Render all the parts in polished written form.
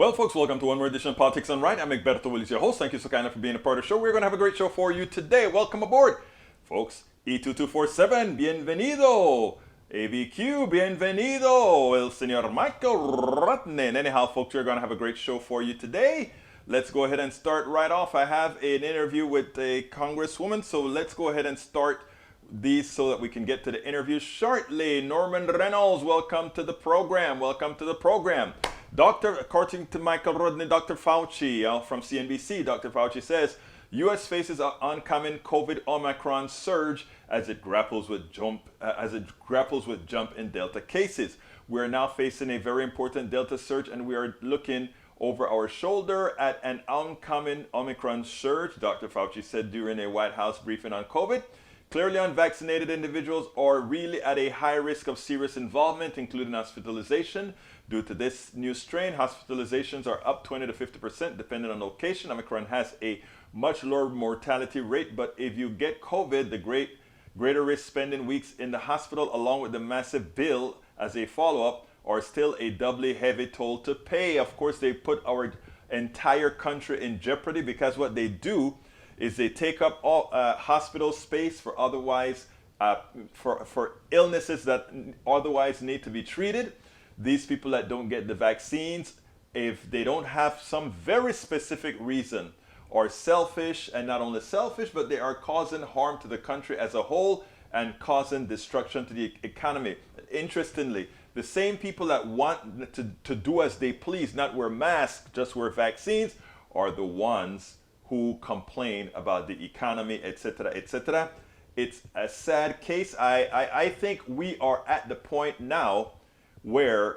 Well, folks, welcome to one more edition of Politics Done Right. I'm Egberto Willis, your host. Thank you so kindly for being a part of the show. We're going to have a great show for you today. Welcome aboard, folks. E2247, bienvenido. ABQ, bienvenido. El señor Michael Rutnen. Anyhow, folks, we're going to have a great show for you today. Let's go ahead and start right off. I have an interview with a congresswoman, so let's go ahead and start these so that we can get to the interview shortly. Norman Reynolds, welcome to the program. Welcome to the program. According to Michael Rodney, Dr. Fauci from CNBC, Dr. Fauci says, U.S. faces an oncoming COVID Omicron surge as it grapples with jump in Delta cases. We are now facing a very important Delta surge, and we are looking over our shoulder at an oncoming Omicron surge, Dr. Fauci said during a White House briefing on COVID. Clearly unvaccinated individuals are really at a high risk of serious involvement, including hospitalization. Due to this new strain, hospitalizations are up 20 to 50% depending on location. Omicron has a much lower mortality rate, but if you get COVID, the greater risk spending weeks in the hospital along with the massive bill as a follow-up are still a doubly heavy toll to pay. Of course, they put our entire country in jeopardy because what they do is they take up all hospital space for otherwise for illnesses that otherwise need to be treated. These people that don't get the vaccines, if they don't have some very specific reason, are selfish, and not only selfish, but they are causing harm to the country as a whole and causing destruction to the economy. Interestingly, the same people that want to do as they please, not wear masks, just wear vaccines, are the ones who complain about the economy, etc., etc. It's a sad case. I think we are at the point now where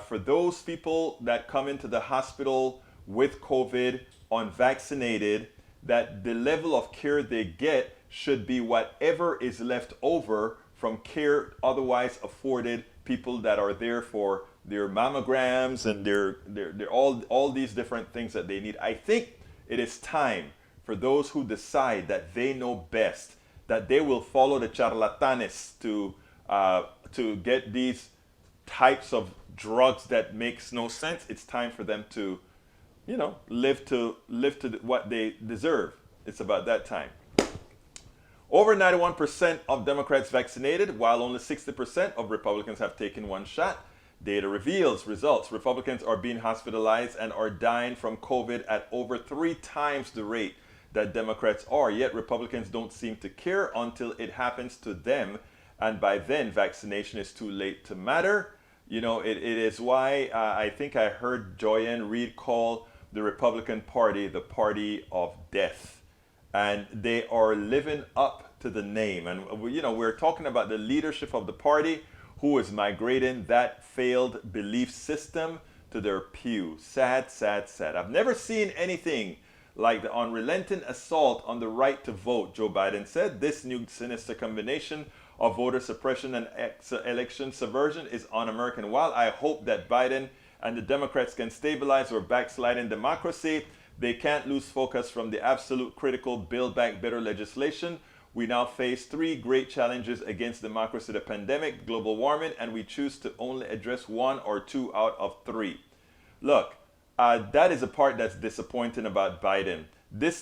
for those people that come into the hospital with COVID unvaccinated, that the level of care they get should be whatever is left over from care otherwise afforded people that are there for their mammograms and their all these different things that they need. I think it is time for those who decide that they know best, that they will follow the charlatanes to get these types of drugs that makes no sense. It's time for them to, live to what they deserve. It's about that time. Over 91% of Democrats vaccinated, while only 60% of Republicans have taken one shot. Data reveals results. Republicans are being hospitalized and are dying from COVID at over 3 times the rate that Democrats are. Yet Republicans don't seem to care until it happens to them. And by then, vaccination is too late to matter. It is why I think I heard Joyanne Reid call the Republican Party the party of death. And they are living up to the name. And, we're talking about the leadership of the party who is migrating that failed belief system to their pew. Sad, sad, sad. I've never seen anything like the unrelenting assault on the right to vote, Joe Biden said. This new sinister combination of voter suppression and election subversion is un-American. While I hope that Biden and the Democrats can stabilize our backsliding democracy, they can't lose focus from the absolute critical Build Back Better legislation. We now face 3 great challenges against democracy: the pandemic, global warming, and we choose to only address 1 or 2 out of 3. Look, that is a part that's disappointing about Biden.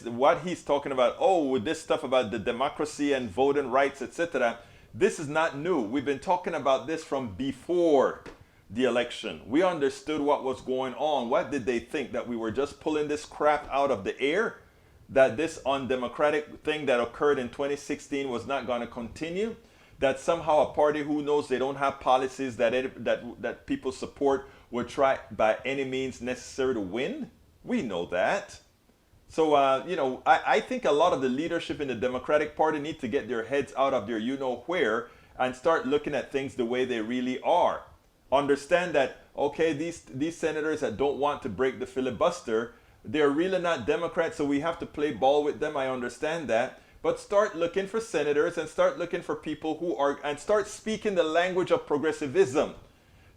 What he's talking about, with this stuff about the democracy and voting rights, etc., this is not new. We've been talking about this from before the election. We understood what was going on. What did they think? That we were just pulling this crap out of the air? That this undemocratic thing that occurred in 2016 was not going to continue? That somehow a party who knows they don't have policies that people support would try by any means necessary to win? We know that. So, I think a lot of the leadership in the Democratic Party need to get their heads out of their you-know-where and start looking at things the way they really are. Understand that, okay, these senators that don't want to break the filibuster, they're really not Democrats, so we have to play ball with them. I understand that. But start looking for senators and start looking for people and start speaking the language of progressivism.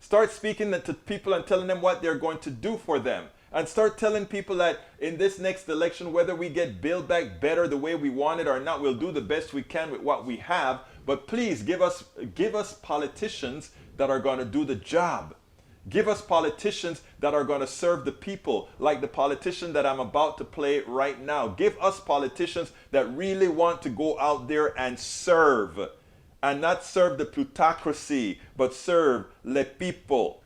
Start speaking to people and telling them what they're going to do for them. And start telling people that in this next election, whether we get Build Back Better the way we want it or not, we'll do the best we can with what we have. But please give us politicians that are going to do the job. Give us politicians that are going to serve the people, like the politician that I'm about to play right now. Give us politicians that really want to go out there and serve. And not serve the plutocracy, but serve le people.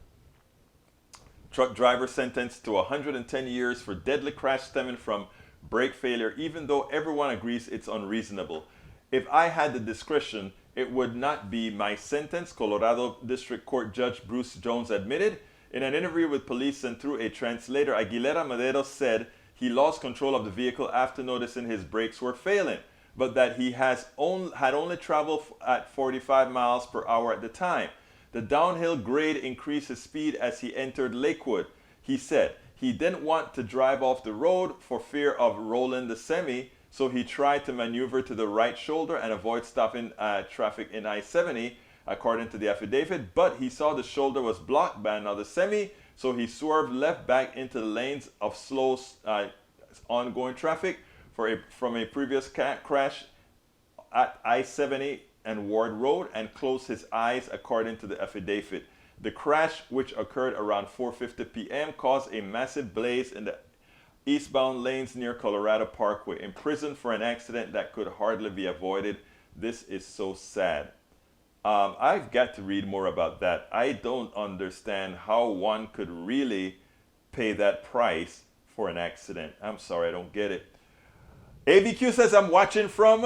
Truck driver sentenced to 110 years for deadly crash stemming from brake failure, even though everyone agrees it's unreasonable. If I had the discretion, it would not be my sentence, Colorado District Court Judge Bruce Jones admitted. In an interview with police and through a translator, Aguilera Madero said he lost control of the vehicle after noticing his brakes were failing, but that he had only traveled at 45 miles per hour at the time. The downhill grade increased his speed as he entered Lakewood. He said he didn't want to drive off the road for fear of rolling the semi, so he tried to maneuver to the right shoulder and avoid stopping traffic in I-70, according to the affidavit, but he saw the shoulder was blocked by another semi, so he swerved left back into the lanes of slow ongoing traffic from a previous crash at I-70 and Ward Road and closed his eyes, according to the affidavit. The crash, which occurred around 4:50 p.m., caused a massive blaze in the eastbound lanes near Colorado Parkway. Imprisoned for an accident that could hardly be avoided. This is so sad. I've got to read more about that. I don't understand how one could really pay that price for an accident. I'm sorry, I don't get it. AVQ says, I'm watching from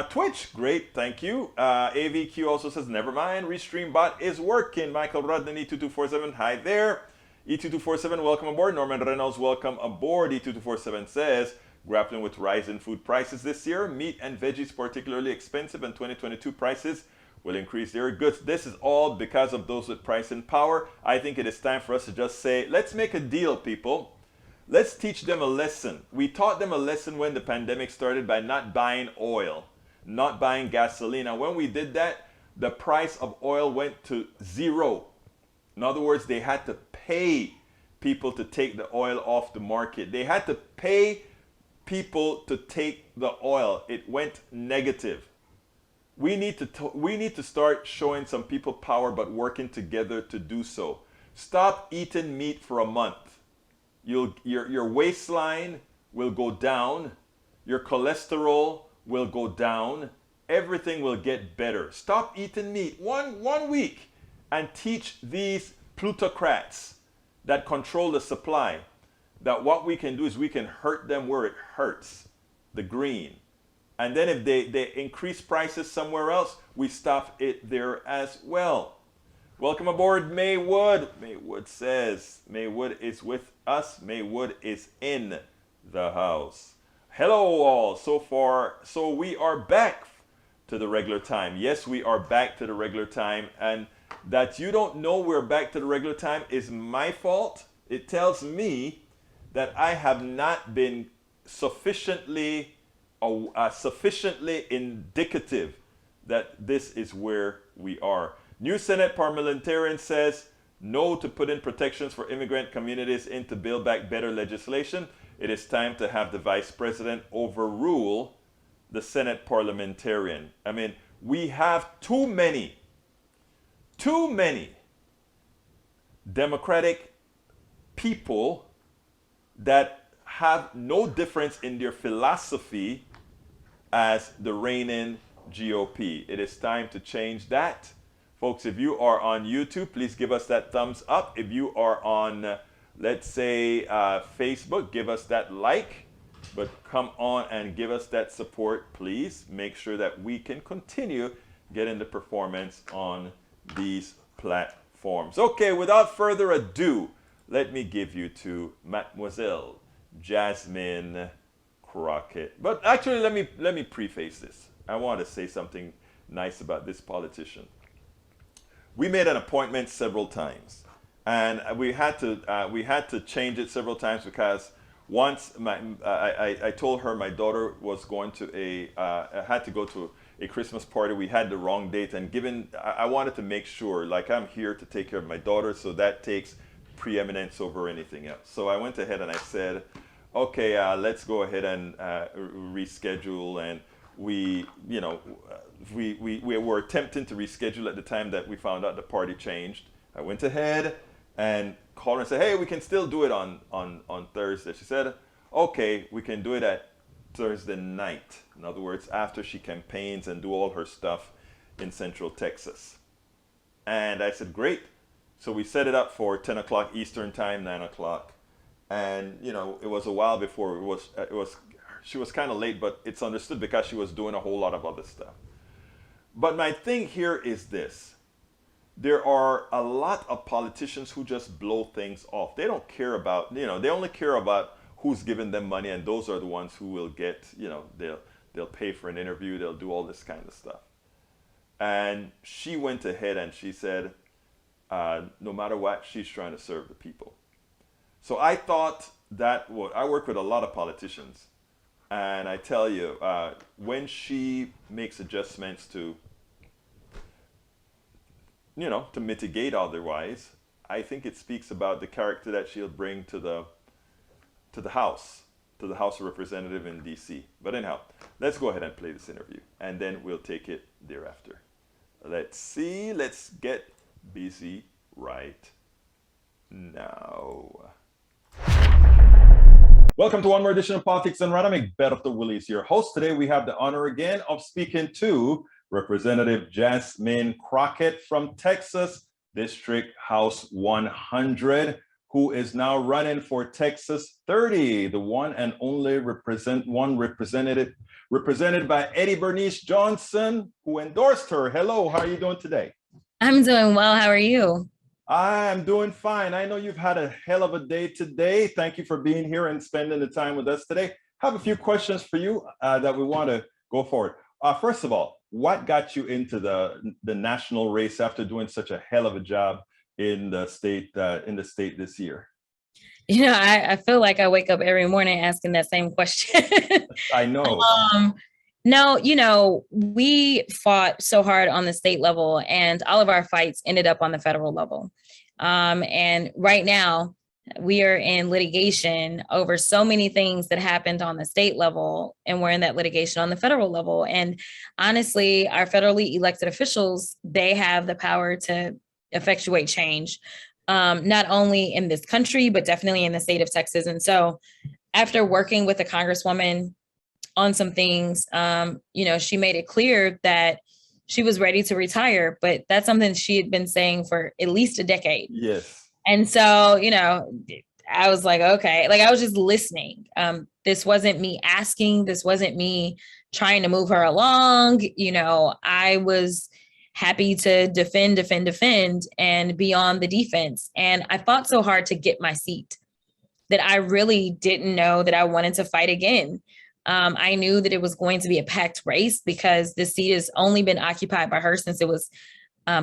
Twitch. Great, thank you. AVQ also says, never mind, Restream bot is working. Michael Rudden, E2247, hi there. E2247, welcome aboard. Norman Reynolds, welcome aboard. E2247 says, grappling with rising food prices this year. Meat and veggies particularly expensive, and 2022 prices will increase their goods. This is all because of those with price and power. I think it is time for us to just say, let's make a deal, people. Let's teach them a lesson. We taught them a lesson when the pandemic started by not buying oil, not buying gasoline. And when we did that, the price of oil went to zero. In other words, they had to pay people to take the oil off the market. They had to pay people to take the oil. It went negative. We need to start showing some people power, but working together to do so. Stop eating meat for a month. Your waistline will go down. Your cholesterol will go down. Everything will get better. Stop eating meat one week and teach these plutocrats that control the supply that what we can do is we can hurt them where it hurts, the green. And then if they increase prices somewhere else, we stop it there as well. Welcome aboard, Maywood. Maywood says, Maywood is with us. Maywood is in the house. Hello all. So we are back to the regular time. Yes, we are back to the regular time. And that you don't know we're back to the regular time is my fault. It tells me that I have not been sufficiently indicative that this is where we are. New Senate parliamentarian says no to put in protections for immigrant communities into Build Back Better legislation. It is time to have the vice president overrule the Senate parliamentarian. I mean, we have too many Democratic people that have no difference in their philosophy as the reigning GOP. It is time to change that. Folks, if you are on YouTube, please give us that thumbs up. If you are on, let's say, Facebook, give us that like. But come on and give us that support, please. Make sure that we can continue getting the performance on these platforms. Okay, without further ado, let me give you to Mademoiselle Jasmine Crockett. But actually, let me preface this. I want to say something nice about this politician. We made an appointment several times, and we had to change it several times because once I told her my daughter was going to had to go to a Christmas party. We had the wrong date, and I wanted to make sure, like, I'm here to take care of my daughter, so that takes preeminence over anything else. So I went ahead and I said, okay, let's go ahead and reschedule. And we were attempting to reschedule at the time that we found out the party changed. I went ahead, and called her and said, "Hey, we can still do it on Thursday." She said, "Okay, we can do it at Thursday night." In other words, after she campaigns and do all her stuff in Central Texas. And I said, "Great." So we set it up for 10 o'clock Eastern time, 9 o'clock. And, it was a while before she was kind of late, but it's understood because she was doing a whole lot of other stuff. But my thing here is this. There are a lot of politicians who just blow things off. They don't care about, they only care about who's giving them money, and those are the ones who will get, they'll pay for an interview, they'll do all this kind of stuff. And she went ahead and she said, no matter what, she's trying to serve the people. So I thought I work with a lot of politicians, and I tell you, when she makes adjustments to mitigate otherwise, I think it speaks about the character that she'll bring to the House of Representatives in D.C. But anyhow, let's go ahead and play this interview, and then we'll take it thereafter. Let's see. Let's get busy right now. Welcome to one more edition of Politics and Right. I'm Egberto Willies, your host. Today we have the honor again of speaking to Representative Jasmine Crockett from Texas, District House 100, who is now running for Texas 30, the one and only represented by Eddie Bernice Johnson, who endorsed her. Hello, how are you doing today? I'm doing well. How are you? I'm doing fine. I know you've had a hell of a day today. Thank you for being here and spending the time with us today. I have a few questions for you that we want to go forward. First of all, what got you into the national race after doing such a hell of a job in the state this year? I feel like I wake up every morning asking that same question. I know. No, we fought so hard on the state level, and all of our fights ended up on the federal level. And right now, we are in litigation over so many things that happened on the state level, and we're in that litigation on the federal level. And honestly, our federally elected officials, they have the power to effectuate change, not only in this country, but definitely in the state of Texas. And so after working with a congresswoman on some things, she made it clear that she was ready to retire, but that's something she had been saying for at least a decade. Yes. And so, I was like, okay, I was just listening. This wasn't me asking, this wasn't me trying to move her along. I was happy to defend and be on the defense. And I fought so hard to get my seat that I really didn't know that I wanted to fight again. I knew that it was going to be a packed race because the seat has only been occupied by her since it was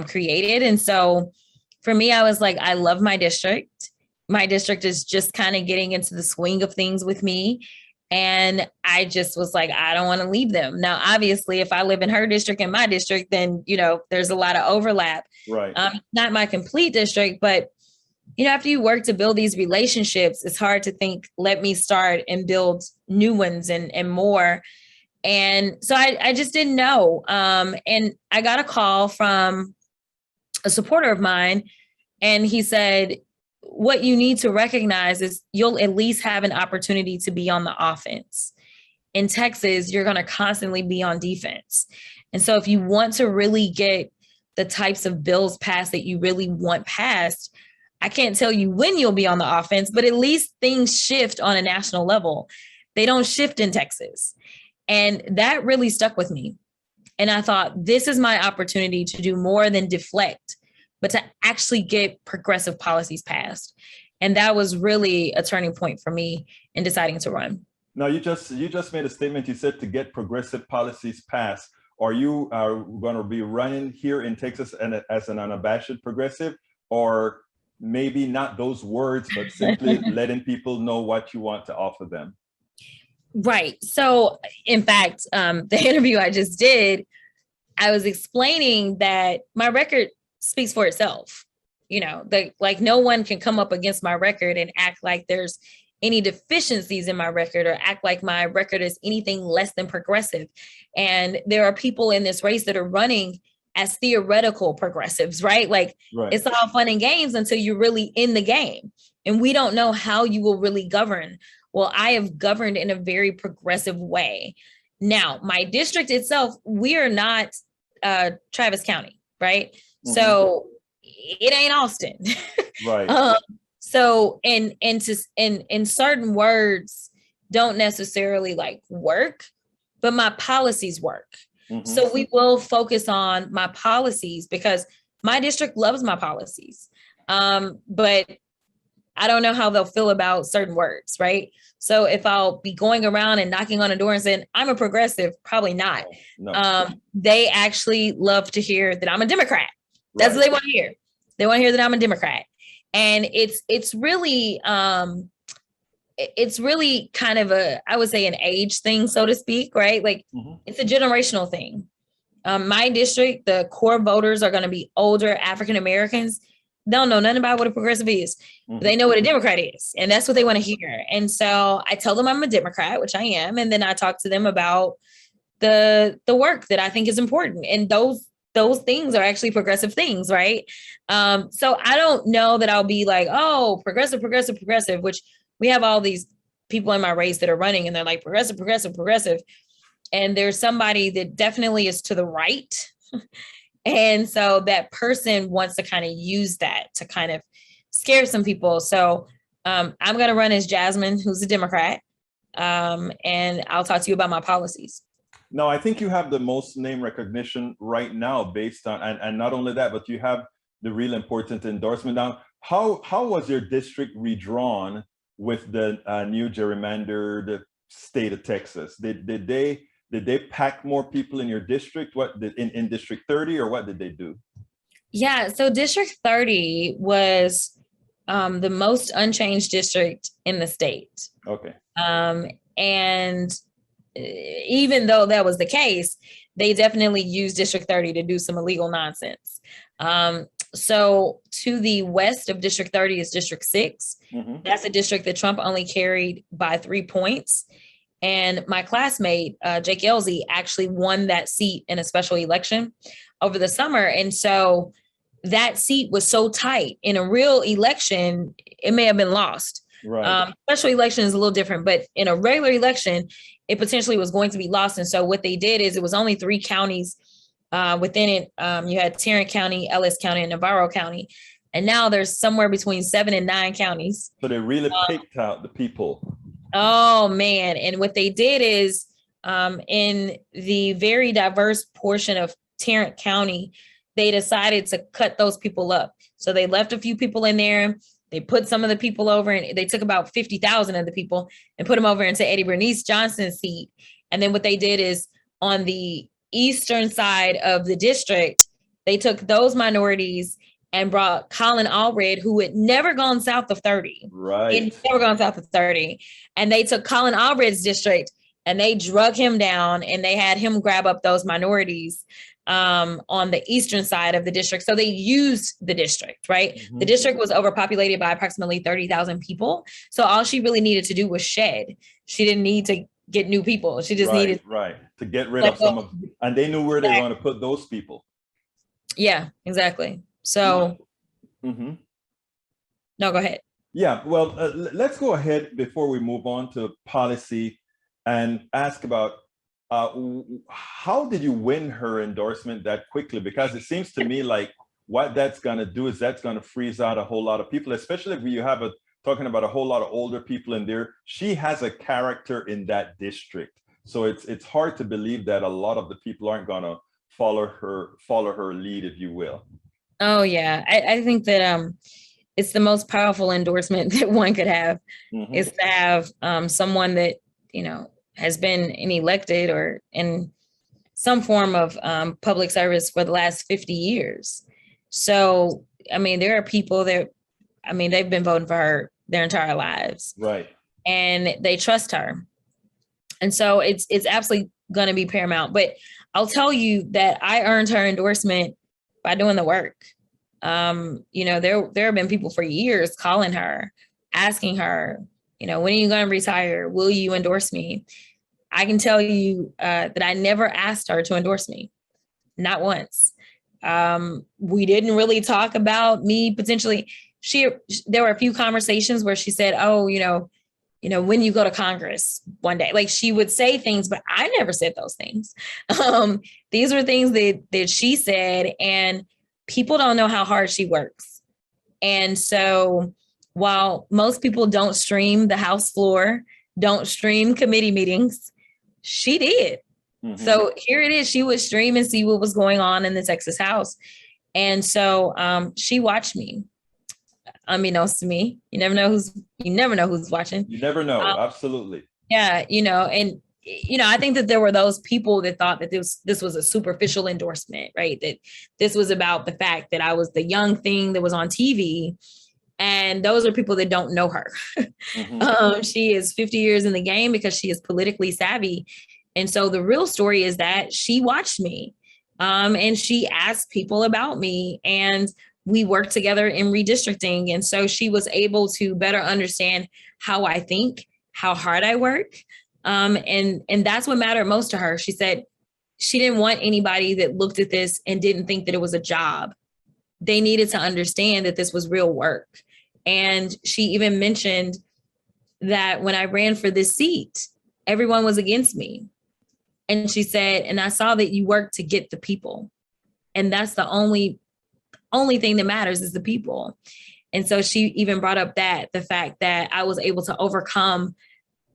created. And so for me, I was like, I love my district. My district is just kind of getting into the swing of things with me. And I just was like, I don't want to leave them. Now, obviously, if I live in her district and my district, then, there's a lot of overlap. Right. Not my complete district, but after you work to build these relationships, it's hard to think, let me start and build new ones and more. And so I just didn't know. And I got a call from a supporter of mine, and he said, what you need to recognize is you'll at least have an opportunity to be on the offense. In Texas, you're going to constantly be on defense. And so if you want to really get the types of bills passed that you really want passed, I can't tell you when you'll be on the offense, but at least things shift on a national level. They don't shift in Texas. And that really stuck with me. And I thought, this is my opportunity to do more than deflect, but to actually get progressive policies passed. And that was really a turning point for me in deciding to run. Now, you just made a statement. You said to get progressive policies passed. Are you going to be running here in Texas and as an unabashed progressive, or maybe not those words, but simply letting people know what you want to offer them? Right. So in fact, the interview I just did, I was explaining that my record speaks for itself. No one can come up against my record and act like there's any deficiencies in my record or act like my record is anything less than progressive. And there are people in this race that are running as theoretical progressives, right? Like it's all fun and games until you're really in the game. And we don't know how you will really govern. Well, I have governed in a very progressive way. Now, my district itself, we are not Travis County, right? Mm-hmm. So it ain't Austin. Right. So in certain words don't necessarily like work, but my policies work. Mm-hmm. So we will focus on my policies because my district loves my policies. But I don't know how they'll feel about certain words, right? So if I'll be going around and knocking on a door and saying, I'm a progressive, probably not. No. They actually love to hear that I'm a Democrat. That's what they want to hear. They want to hear that I'm a Democrat. And it's really kind of I would say an age thing, so to speak, right? Like it's a generational thing. My district, the core voters are going to be older African-Americans. Don't know nothing about what a progressive is, but they know what a Democrat is. And that's what they want to hear. And so I tell them I'm a Democrat, which I am. And then I talk to them about the work that I think is important. And those things are actually progressive things, right? So I don't know that I'll be like, oh, progressive, which we have all these people in my race that are running and they're like progressive. And there's somebody that definitely is to the right. And so that person wants to kind of use that to kind of scare some people. So I'm going to run as Jasmine, who's a Democrat. And I'll talk to you about my policies. No, I think you have the most name recognition right now based on, and not only that, but you have the real important endorsement. Now, how was your district redrawn with the new gerrymandered state of Texas? Did they pack more people in your district? What did in District 30, or what did they do? Yeah, so District 30 was the most unchanged district in the state. Okay. And even though that was the case, they definitely used District 30 to do some illegal nonsense. So to the west of District 30 is District 6. Mm-hmm. That's a district that Trump only carried by 3 points. And my classmate, Jake Elsie, actually won that seat in a special election over the summer. And so that seat was so tight. In a real election, it may have been lost. Right. Special election is a little different, but in a regular election, it potentially was going to be lost. And so what they did is it was only 3 counties within it. You had Tarrant County, Ellis County, and Navarro County. And now there's somewhere between 7 and 9 counties. So they really picked out the people. Oh, man. And what they did is in the very diverse portion of Tarrant County, they decided to cut those people up. So they left a few people in there. They put some of the people over, and they took about 50,000 of the people and put them over into Eddie Bernice Johnson's seat. And then what they did is on the eastern side of the district, they took those minorities and brought Colin Allred, who had never gone south of 30. Right. He'd never gone south of 30. And they took Colin Allred's district and they drug him down and they had him grab up those minorities on the eastern side of the district. So they used the district, right? Mm-hmm. The district was overpopulated by approximately 30,000 people. So all she really needed to do was shed. She didn't need to get new people. She just needed to get rid of some of, and they knew where they were going to put those people. Yeah, exactly. So, no, go ahead. Yeah, well, let's go ahead before we move on to policy and ask about how did you win her endorsement that quickly? Because it seems to me like what that's going to do is that's going to freeze out a whole lot of people, especially if you have talking about a whole lot of older people in there. She has a character in that district. So it's hard to believe that a lot of the people aren't going to follow her lead, if you will. Oh, yeah. I think that it's the most powerful endorsement that one could have, is to have someone that, has been elected or in some form of public service for the last 50 years. So, there are people that, they've been voting for her their entire lives. Right. And they trust her. And so it's absolutely going to be paramount. But I'll tell you that I earned her endorsement by doing the work. There have been people for years calling her, asking her, when are you going to retire? Will you endorse me? I can tell you that I never asked her to endorse me, not once. We didn't really talk about me potentially. There were a few conversations where she said, oh, when you go to Congress one day, like she would say things, but I never said those things. These were things that she said, and people don't know how hard she works. And so while most people don't stream the House floor, don't stream committee meetings, she did. Mm-hmm. So here it is. She would stream and see what was going on in the Texas House. And so she watched me. Unbeknownst to me, you never know who's watching. You never know. Absolutely. Yeah. And I think that there were those people that thought that this was a superficial endorsement, right? That this was about the fact that I was the young thing that was on TV. And those are people that don't know her. Mm-hmm. She is 50 years in the game because she is politically savvy. And so the real story is that she watched me and she asked people about me, and we worked together in redistricting. And so she was able to better understand how I think, how hard I work. And that's what mattered most to her. She said she didn't want anybody that looked at this and didn't think that it was a job. They needed to understand that this was real work. And she even mentioned that when I ran for this seat, everyone was against me. And she said, and I saw that you worked to get the people. And that's the only thing that matters is the people. And so she even brought up the fact that I was able to overcome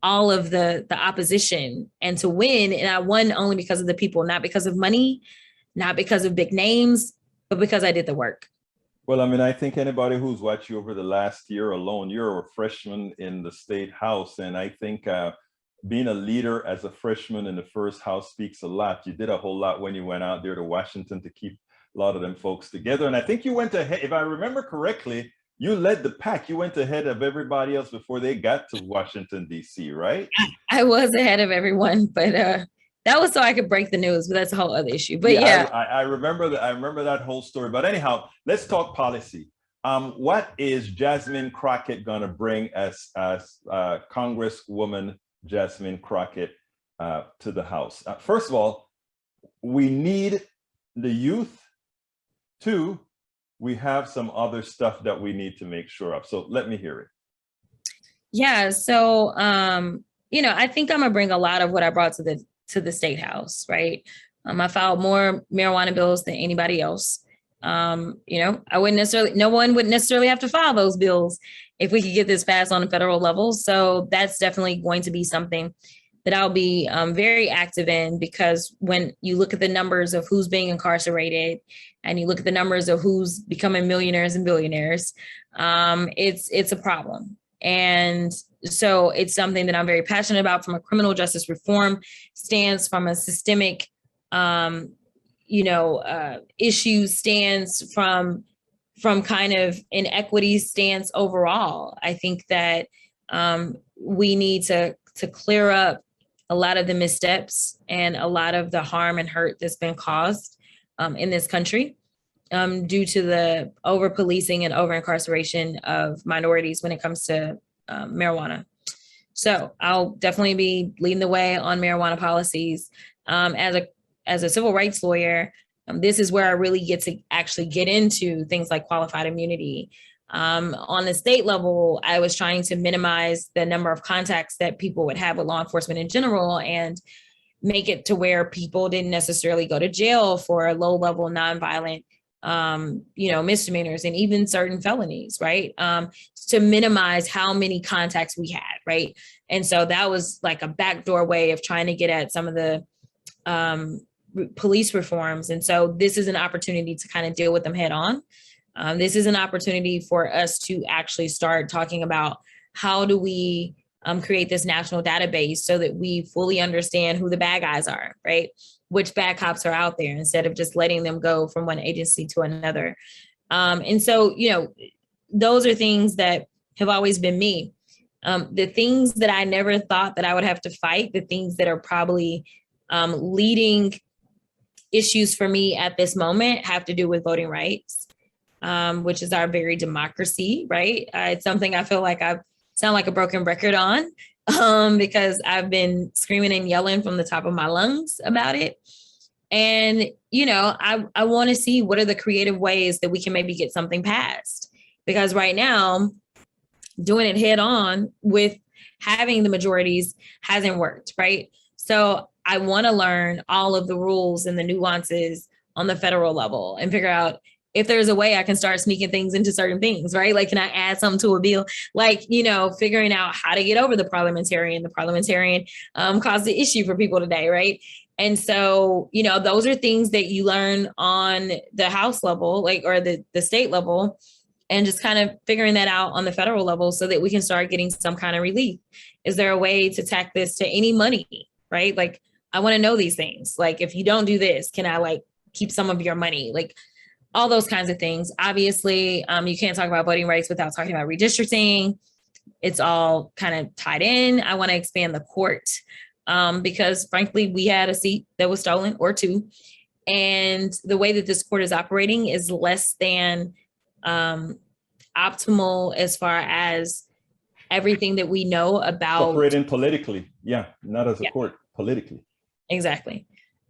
all of the opposition and to win. And I won only because of the people, not because of money, not because of big names, but because I did the work. Well, I mean, I think anybody who's watched you over the last year alone, you're a freshman in the state house. And I think being a leader as a freshman in the first house speaks a lot. You did a whole lot when you went out there to Washington to keep a lot of them folks together. And I think you went ahead, if I remember correctly, you led the pack. You went ahead of everybody else before they got to Washington, D.C., right? I was ahead of everyone, but that was so I could break the news, but that's a whole other issue. But yeah. I remember that. I remember that whole story. But anyhow, let's talk policy. What is Jasmine Crockett going to bring as Congresswoman Jasmine Crockett to the House? First of all, we need the youth. Two, we have some other stuff that we need to make sure of. So let me hear it. Yeah. So, I think I'm gonna bring a lot of what I brought to the state house, right? I filed more marijuana bills than anybody else. No one would necessarily have to file those bills if we could get this passed on a federal level. So that's definitely going to be something that I'll be very active in, because when you look at the numbers of who's being incarcerated and you look at the numbers of who's becoming millionaires and billionaires, it's a problem. And so it's something that I'm very passionate about from a criminal justice reform stance, from a systemic, issue stance, from kind of inequity stance overall. I think that we need to clear up a lot of the missteps and a lot of the harm and hurt that's been caused in this country due to the over-policing and over-incarceration of minorities when it comes to marijuana. So I'll definitely be leading the way on marijuana policies. As a civil rights lawyer, this is where I really get to actually get into things like qualified immunity. On the state level, I was trying to minimize the number of contacts that people would have with law enforcement in general and make it to where people didn't necessarily go to jail for low-level nonviolent, misdemeanors and even certain felonies, right? To minimize how many contacts we had, right? And so that was like a backdoor way of trying to get at some of the police reforms. And so this is an opportunity to kind of deal with them head on. This is an opportunity for us to actually start talking about how do we create this national database so that we fully understand who the bad guys are, right? Which bad cops are out there, instead of just letting them go from one agency to another. And so, those are things that have always been me. The things that I never thought that I would have to fight, the things that are probably leading issues for me at this moment have to do with voting rights. Which is our very democracy, right? It's something I feel like I sound like a broken record on because I've been screaming and yelling from the top of my lungs about it. And, I want to see what are the creative ways that we can maybe get something passed. Because right now, doing it head on with having the majorities hasn't worked, right? So I want to learn all of the rules and the nuances on the federal level and figure out if there's a way I can start sneaking things into certain things, right? Like, can I add something to a bill? Like, figuring out how to get over the parliamentarian. The parliamentarian caused the issue for people today, right? And so, those are things that you learn on the House level, like, or the state level, and just kind of figuring that out on the federal level so that we can start getting some kind of relief. Is there a way to tack this to any money, right? Like, I want to know these things. Like, if you don't do this, can I like keep some of your money? Like, all those kinds of things. Obviously, you can't talk about voting rights without talking about redistricting. It's all kind of tied in. I want to expand the court because frankly, we had a seat that was stolen or two. And the way that this court is operating is less than optimal as far as everything that we know about operating politically. Yeah, not as a court, politically. Exactly.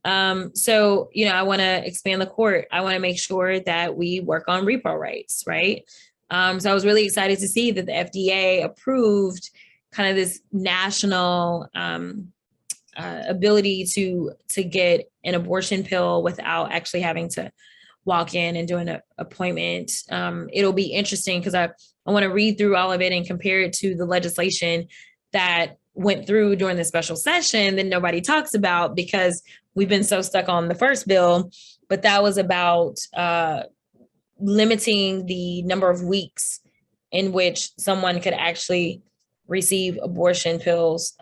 So, I want to expand the court. I want to make sure that we work on repo rights, right? So I was really excited to see that the FDA approved kind of this national ability to get an abortion pill without actually having to walk in and do an appointment. It'll be interesting because I want to read through all of it and compare it to the legislation that went through during the special session that nobody talks about because we've been so stuck on the first bill, but that was about limiting the number of weeks in which someone could actually receive abortion pills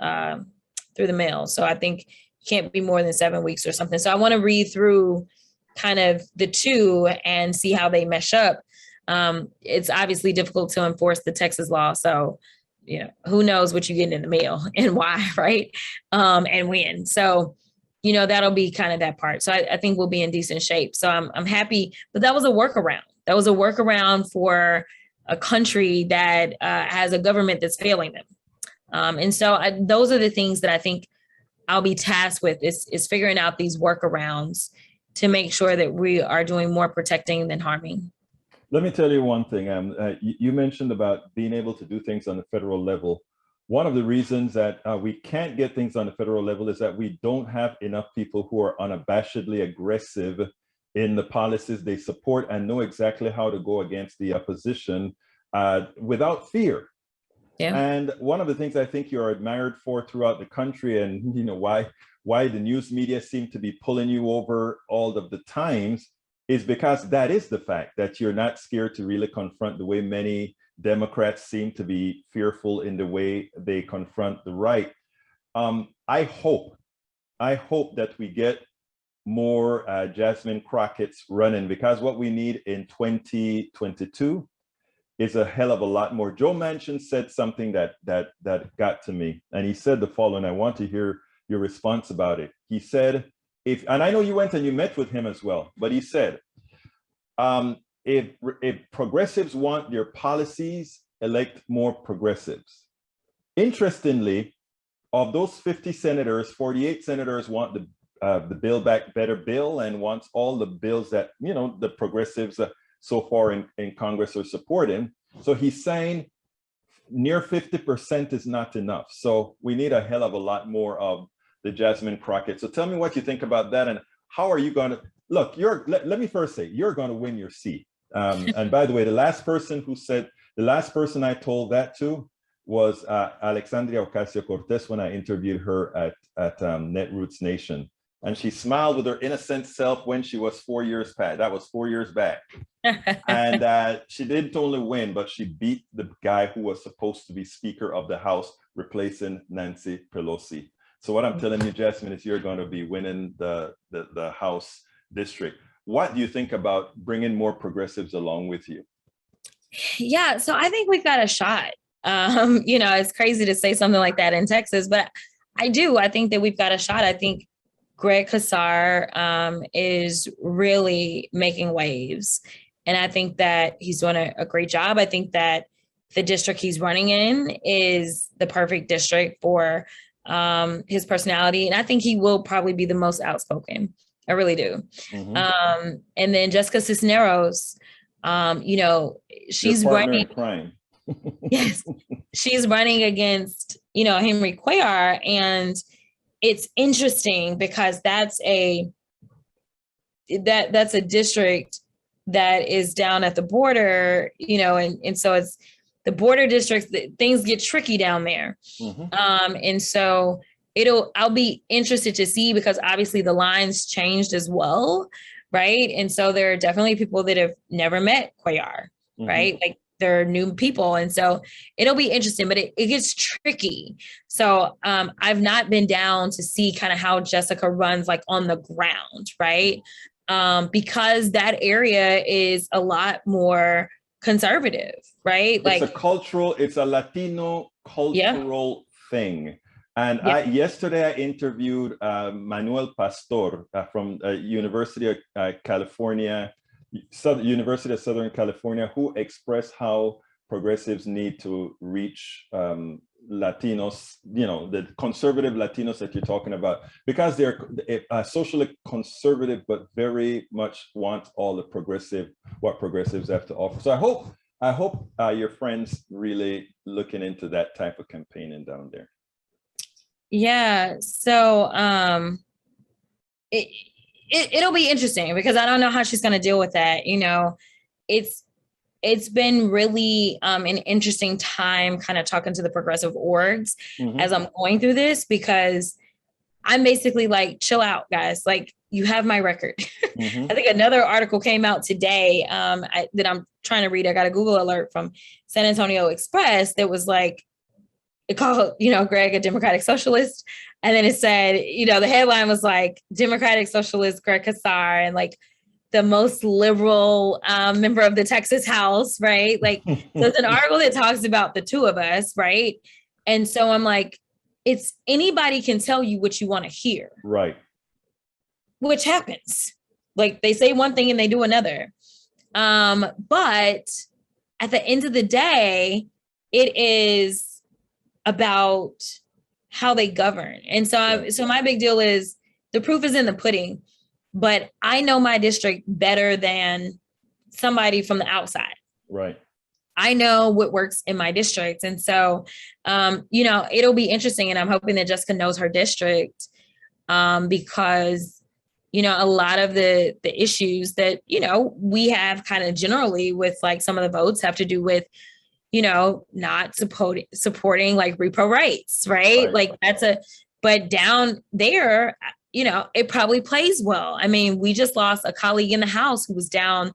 through the mail. So I think it can't be more than 7 weeks or something. So I want to read through kind of the two and see how they mesh up. It's obviously difficult to enforce the Texas law. So, who knows what you get in the mail and why, right? And when. So, that'll be kind of that part. So I think we'll be in decent shape. So I'm happy, but that was a workaround. That was a workaround for a country that has a government that's failing them. And so those are the things that I think I'll be tasked with is figuring out these workarounds to make sure that we are doing more protecting than harming. Let me tell you one thing. You mentioned about being able to do things on the federal level. One of the reasons that we can't get things on the federal level is that we don't have enough people who are unabashedly aggressive in the policies they support and know exactly how to go against the opposition without fear. Yeah. And one of the things I think you're admired for throughout the country, and why the news media seem to be pulling you over all of the times, is because that is the fact that you're not scared to really confront the way many Democrats seem to be fearful in the way they confront the right. I hope that we get more Jasmine Crockett's running, because what we need in 2022 is a hell of a lot more. Joe Manchin said something that got to me, and he said the following. I want to hear your response about it. He said, and I know you went and you met with him as well, but he said, if progressives want their policies, elect more progressives. Interestingly, of those 50 senators, 48 senators want the Build Back Better bill and wants all the bills that the progressives so far in Congress are supporting. So he's saying near 50% is not enough. So we need a hell of a lot more of the Jasmine Crockett. So tell me what you think about that, and how are you going to look? Let me first say you're going to win your seat. And by the way, the last person I told that to was Alexandria Ocasio-Cortez when I interviewed her at Netroots Nation, and she smiled with her innocent self when she was 4 years past. That was 4 years back, and she didn't only win, but she beat the guy who was supposed to be Speaker of the House, replacing Nancy Pelosi. So what I'm telling you, Jasmine, is you're going to be winning the House district. What do you think about bringing more progressives along with you? Yeah, so I think we've got a shot. It's crazy to say something like that in Texas, but I do. I think that we've got a shot. I think Greg Casar is really making waves. And I think that he's doing a great job. I think that the district he's running in is the perfect district for his personality. And I think he will probably be the most outspoken. I really do. Mm-hmm. And then Jessica Cisneros, you know, Your she's partner running. in crime. Yes, she's running against, you know, Henry Cuellar. And it's interesting because that's a district that is down at the border, you know, and so it's the border districts, things get tricky down there. Mm-hmm. And so I'll be interested to see, because obviously the lines changed as well, right? And so there are definitely people that have never met Cuellar, right? Like they're new people. And so it'll be interesting, but it gets tricky. So I've not been down to see kind of how Jessica runs like on the ground, right? Because that area is a lot more conservative, right? Like, It's a Latino yeah, cultural thing. And yeah, yesterday I interviewed Manuel Pastor from University of California, University of Southern California, who expressed how progressives need to reach Latinos, you know, the conservative Latinos that you're talking about, because they're socially conservative, but very much want all the what progressives have to offer. So I hope your friends really looking into that type of campaigning down there. yeah. So it'll be interesting, because I don't know how she's going to deal with that. You know, it's been really an interesting time kind of talking to the progressive orgs as I'm going through this, because I'm basically like, chill out, guys. Like, you have my record. I think another article came out today that I'm trying to read. I got a Google alert from San Antonio Express that was like, it called, you know, Greg a Democratic Socialist. And then it said, you know, the headline was like, Democratic Socialist Greg Casar, and like the most liberal member of the Texas House, right? Like, so it's an article that talks about the two of us, right? And so I'm like, it's anybody can tell you what you want to hear. Right. Which happens. Like, they say one thing and they do another. But at the end of the day, it is about how they govern. And so, so my big deal is the proof is in the pudding, but I know my district better than somebody from the outside. Right. I know what works in my district. And so, you know, it'll be interesting. And I'm hoping that Jessica knows her district, because, you know, a lot of the issues that, you know, we have kind of generally with like some of the votes have to do with, you know, not supporting like repro rights, right? Like but down there, you know, it probably plays well. I mean, we just lost a colleague in the House who was down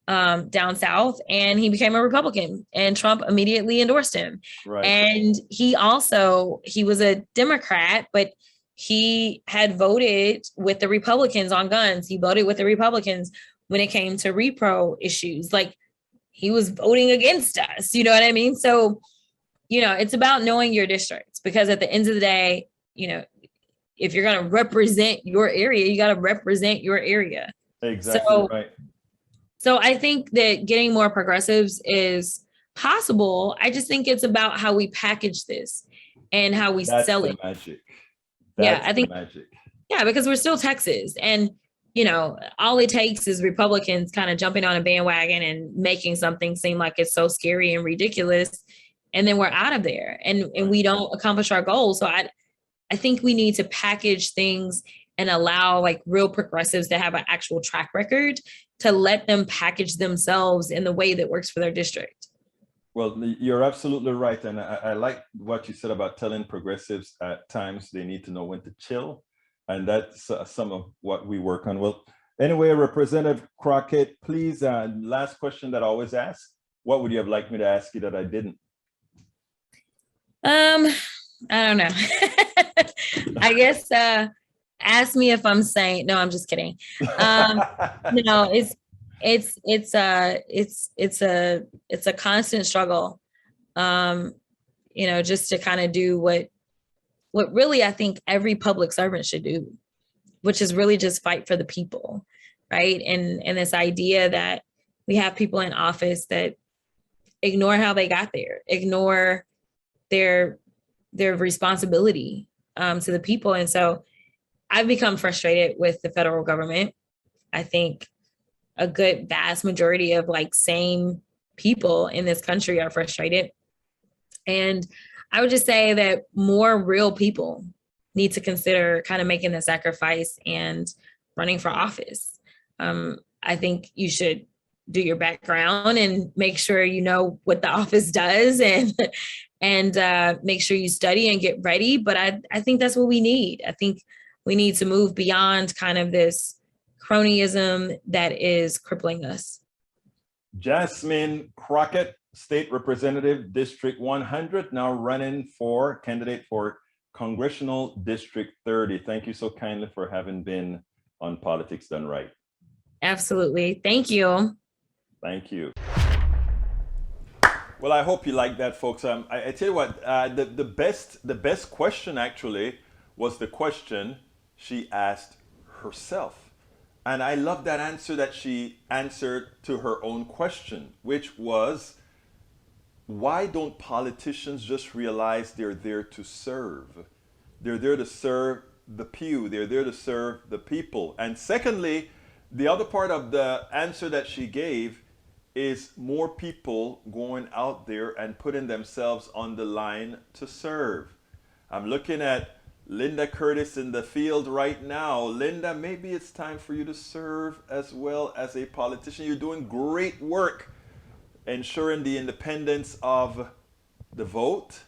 south, and he became a Republican, and Trump immediately endorsed him. Right. And he was a Democrat, but he had voted with the Republicans on guns. He voted with the Republicans when it came to repro issues. Like, he was voting against us, you know what I mean? So, you know, it's about knowing your districts, because at the end of the day, you know, if you're going to represent your area, you got to represent your area. Exactly right. So I think that getting more progressives is possible. I just think it's about how we package this and how we sell it. Magic. I think magic. Yeah, because we're still Texas, and you know, all it takes is Republicans kind of jumping on a bandwagon and making something seem like it's so scary and ridiculous, and then we're out of there, and we don't accomplish our goals. So I think we need to package things and allow like real progressives to have an actual track record, to let them package themselves in the way that works for their district. Well, you're absolutely right. And I like what you said about telling progressives at times they need to know when to chill. And that's some of what we work on. Well, anyway, Representative Crockett, please, last question that I always ask. What would you have liked me to ask you that I didn't? I don't know. I guess ask me if I'm saying, no, I'm just kidding. No, it's a constant struggle, you know, just to kind of do what really I think every public servant should do, which is really just fight for the people, right? And this idea that we have people in office that ignore how they got there, ignore their responsibility to the people. And so I've become frustrated with the federal government. I think a good vast majority of like sane people in this country are frustrated. And I would just say that more real people need to consider kind of making the sacrifice and running for office. I think you should do your background and make sure you know what the office does and make sure you study and get ready. But I think that's what we need. I think we need to move beyond kind of this cronyism that is crippling us. Jasmine Crockett, State Representative, District 100, now running for candidate for Congressional District 30. Thank you so kindly for having been on Politics Done Right. Absolutely. Thank you. Thank you. Well, I hope you like that, folks. I tell you what, the best question actually was the question she asked herself. And I love that answer that she answered to her own question, which was, why don't politicians just realize they're there to serve? They're there to serve the pew. They're there to serve the people. And secondly, the other part of the answer that she gave is more people going out there and putting themselves on the line to serve. I'm looking at Linda Curtis in the field right now. Linda, maybe it's time for you to serve as well as a politician. You're doing great work ensuring the independence of the vote.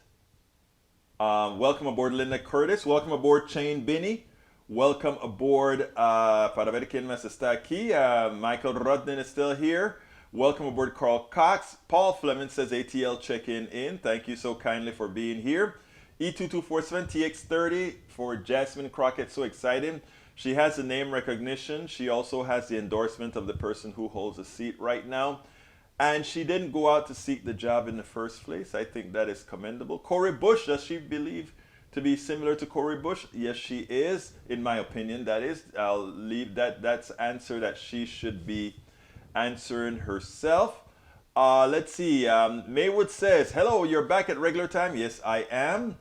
Welcome aboard, Linda Curtis. Welcome aboard, Chain Binney. Welcome aboard, para ver quién más está aquí. Michael Rudden is still here. Welcome aboard, Carl Cox. Paul Fleming says ATL check-in in. Thank you so kindly for being here. E2247TX30 for Jasmine Crockett. So exciting. She has the name recognition. She also has the endorsement of the person who holds the seat right now. And she didn't go out to seek the job in the first place. I think that is commendable. Cori Bush, does she believe to be similar to Cori Bush? Yes, she is. In my opinion, that is. I'll leave that. That's answer that she should be answering herself. Let's see. Maywood says, hello, you're back at regular time. Yes, I am.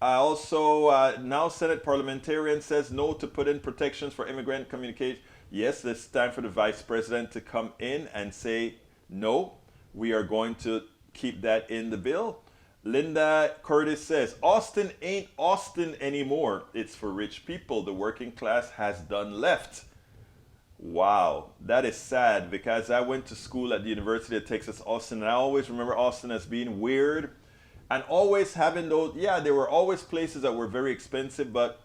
Also, now Senate parliamentarian says no to put in protections for immigrant communication. Yes, it's time for the vice president to come in and say, no, we are going to keep that in the bill. Linda Curtis says, Austin ain't Austin anymore. It's for rich people. The working class has done left. Wow, that is sad because I went to school at the University of Texas, Austin, and I always remember Austin as being weird and always having those, yeah, there were always places that were very expensive, but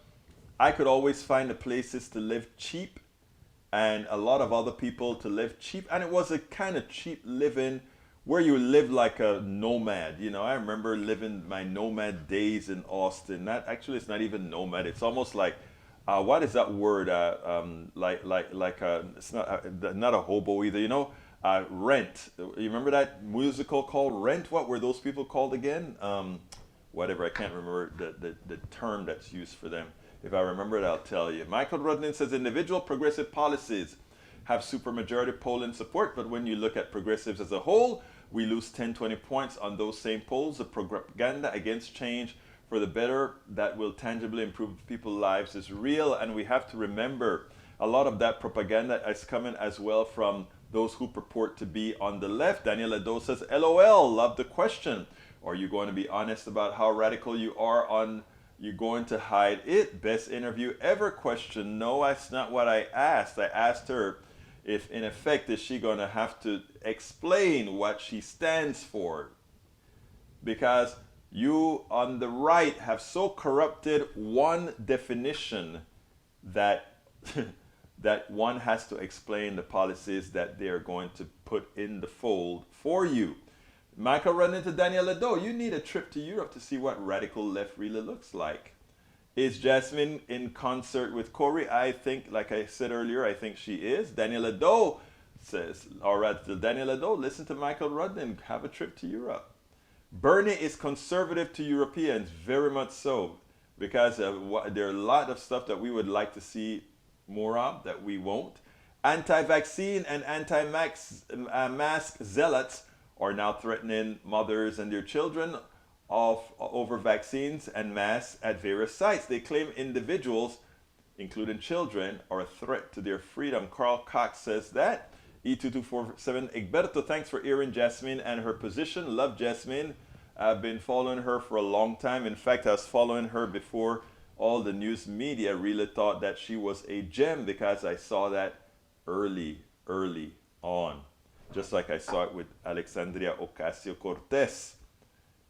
I could always find the places to live cheap and a lot of other people to live cheap. And it was a kind of cheap living where you live like a nomad. You know, I remember living my nomad days in Austin. That actually, it's not even nomad. It's almost like, what is that word? It's not a hobo either. You know, Rent. You remember that musical called Rent? What were those people called again? Whatever. I can't remember the term that's used for them. If I remember it, I'll tell you. Michael Rudnin says individual progressive policies have supermajority polling support, but when you look at progressives as a whole, we lose 10, 20 points on those same polls. The propaganda against change for the better that will tangibly improve people's lives is real, and we have to remember a lot of that propaganda is coming as well from those who purport to be on the left. Daniel Ado says, LOL, love the question. Are you going to be honest about how radical you are on you're going to hide it? Best interview ever question. No, that's not what I asked. I asked her if, in effect, is she going to have to explain what she stands for? Because you on the right have so corrupted one definition that that one has to explain the policies that they're going to put in the fold for you. Michael run into Daniel Lado. You need a trip to Europe to see what radical left really looks like. Is Jasmine in concert with Cori? I think, like I said earlier, I think she is. Daniel Lado says, all right, Daniel Lado, listen to Michael Rudden, have a trip to Europe. Bernie is conservative to Europeans, very much so, because there are a lot of stuff that we would like to see more of that we won't. Anti-vaccine and anti-mask zealots are now threatening mothers and their children over vaccines and masks at various sites. They claim individuals including children, are a threat to their freedom. Carl Cox says that. E2247, Egberto, thanks for airing Jasmine and her position. Love Jasmine. I've been following her for a long time. In fact, I was following her before all the news media really thought that she was a gem, because I saw that early on. Just like I saw it with Alexandria Ocasio-Cortez.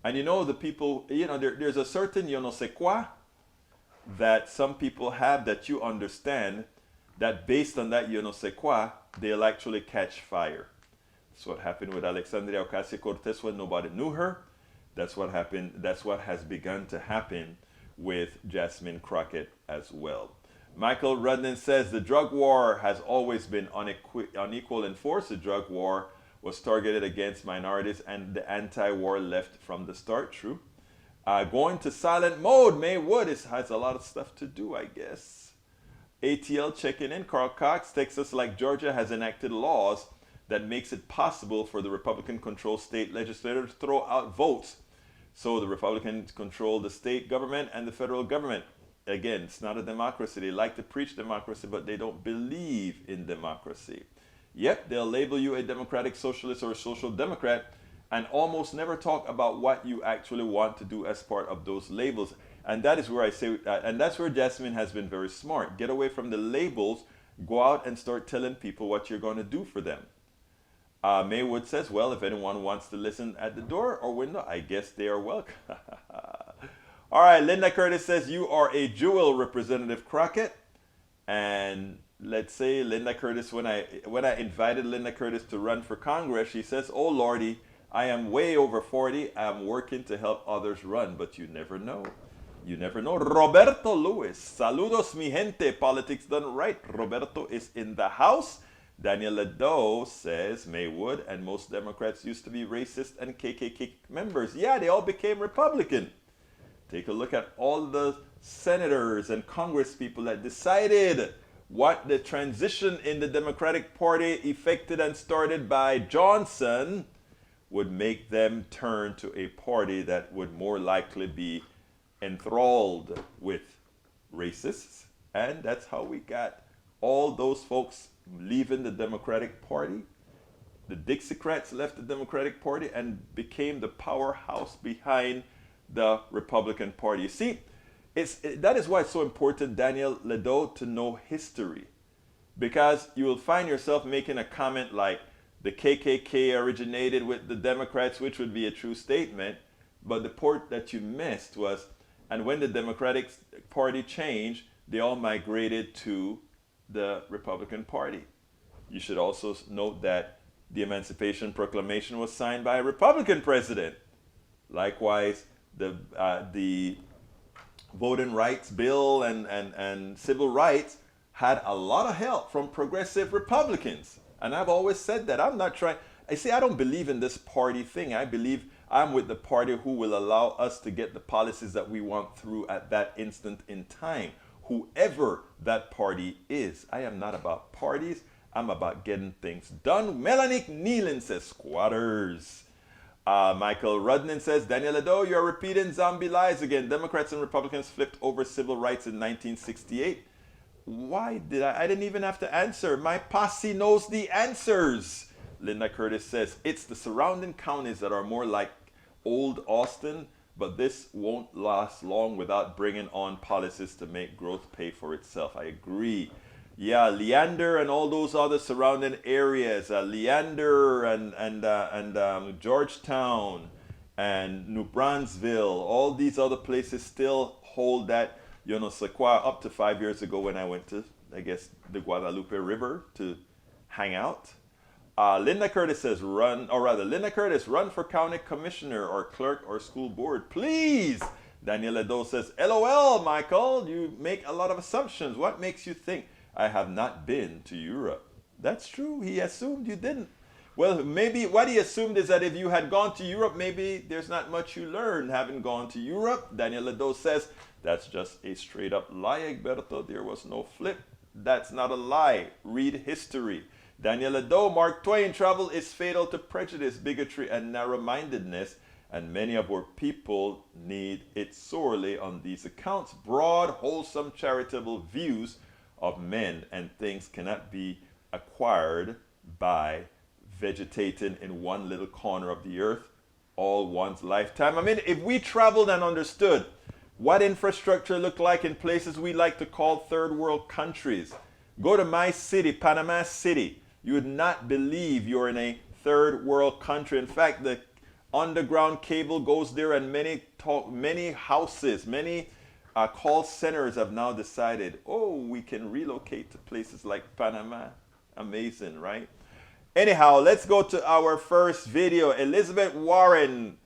And you know, the people, you know, there's a certain yo no sé quoi that some people have that you understand, that based on that yo no sé quoi, they'll actually catch fire. That's what happened with Alexandria Ocasio-Cortez when nobody knew her. That's what happened. That's what has begun to happen with Jasmine Crockett as well. Michael Rudnin says the drug war has always been unequal in force. The drug war was targeted against minorities and the anti-war left from the start. True. Going to silent mode. May Wood has a lot of stuff to do, I guess. ATL checking in. Carl Cox, Texas, like Georgia, has enacted laws that makes it possible for the Republican-controlled state legislature to throw out votes. So the Republicans control the state government and the federal government. Again, it's not a democracy. They like to preach democracy, but they don't believe in democracy. Yep, they'll label you a democratic socialist or a social democrat and almost never talk about what you actually want to do as part of those labels. And that is where I say, and that's where Jasmine has been very smart. Get away from the labels, go out and start telling people what you're going to do for them. Maywood says, well, if anyone wants to listen at the door or window, I guess they are welcome. All right, Linda Curtis says, you are a jewel, Representative Crockett. And let's say Linda Curtis, when I invited Linda Curtis to run for Congress, she says, oh, Lordy, I am way over 40. I'm working to help others run, but you never know. You never know. Roberto Lewis, saludos mi gente, politics done right. Roberto is in the house. Daniel Ledo says Maywood and most Democrats used to be racist and KKK members. Yeah, they all became Republican. Take a look at all the senators and Congress people that decided what the transition in the Democratic Party effected and started by Johnson would make them turn to a party that would more likely be enthralled with racists. And that's how we got all those folks leaving the Democratic Party. The Dixiecrats left the Democratic Party and became the powerhouse behind the Republican Party. You see, that is why it's so important, Daniel Ledo, to know history. Because you will find yourself making a comment like the KKK originated with the Democrats, which would be a true statement. But the part that you missed was, and when the Democratic Party changed, they all migrated to the Republican Party. You should also note that the Emancipation Proclamation was signed by a Republican president. Likewise, the Voting Rights Bill and Civil Rights had a lot of help from progressive Republicans. And I've always said that. I'm not trying, I don't believe in this party thing. I believe I'm with the party who will allow us to get the policies that we want through at that instant in time. Whoever that party is. I am not about parties. I'm about getting things done. Melanie Nealon says, squatters. Michael Rudnin says, Daniel Ledo, you're repeating zombie lies again. Democrats and Republicans flipped over civil rights in 1968. Why did I didn't even have to answer. My posse knows the answers. Linda Curtis says, it's the surrounding counties that are more like old Austin, but this won't last long without bringing on policies to make growth pay for itself. I agree. Yeah, Leander and all those other surrounding areas, Leander and Georgetown and New Brunsville, all these other places still hold that, you know, Sequoia up to 5 years ago when I went to, I guess, the Guadalupe River to hang out. Linda Curtis says, Linda Curtis, run for county commissioner or clerk or school board, please. Daniel Ledo says, LOL, Michael, you make a lot of assumptions. What makes you think I have not been to Europe? That's true. He assumed you didn't. Well, maybe what he assumed is that if you had gone to Europe, maybe there's not much you learned having gone to Europe. Daniel Ledo says, that's just a straight up lie, Egberto. There was no flip. That's not a lie. Read history. Daniel Ledo, Mark Twain, travel is fatal to prejudice, bigotry, and narrow-mindedness, and many of our people need it sorely on these accounts. Broad, wholesome, charitable views of men and things cannot be acquired by vegetating in one little corner of the earth all one's lifetime. I mean, if we traveled and understood what infrastructure looked like in places we like to call third world countries, go to my city, Panama City, you would not believe you're in a third world country. In fact, the underground cable goes there, and many houses, many call centers have now decided, oh, we can relocate to places like Panama. Amazing, right? Anyhow, let's go to our first video. Elizabeth Warren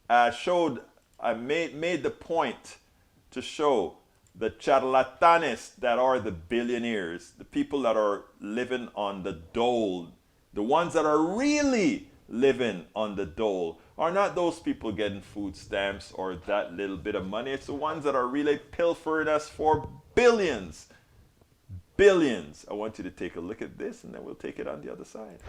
made the point to show the charlatanes that are the billionaires, the people that are living on the dole, the ones that are really living on the dole, are not those people getting food stamps or that little bit of money. It's the ones that are really pilfering us for billions. Billions. I want you to take a look at this, and then we'll take it on the other side.